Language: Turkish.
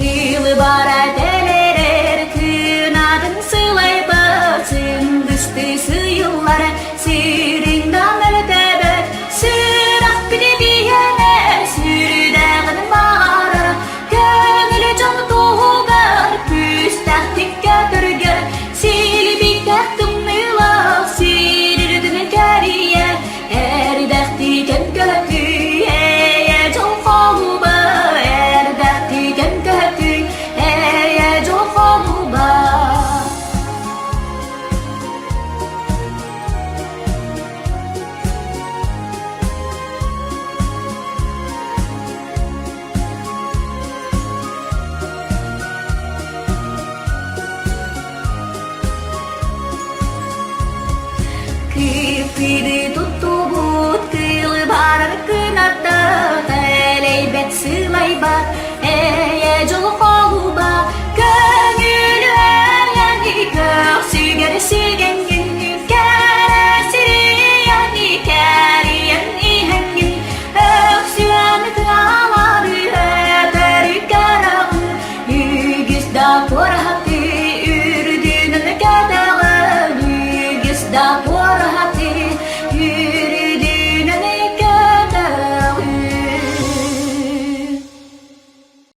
Kıyılı bara delerer kınadın sılay basın düştü sıyıllara sirinden mertebe sırak bile diyene sürüdağın mağarara gönülü canı doğugar püstahtik götürgör silbik tahtım nıla sirirdin kariye erdakti ken kötü eye çok olba erdakti ken kötü eye çok olba Kipidi tutubut kıyılı barar kınata Teleybet sılay bar eye joluk oluba Gönülü yani kök süger sügen gün Kere siri yani keriyen ihengin Öksüyen kınaları öper karağın Yügüs da korhati ürdünün kadağı Yügüs da korhati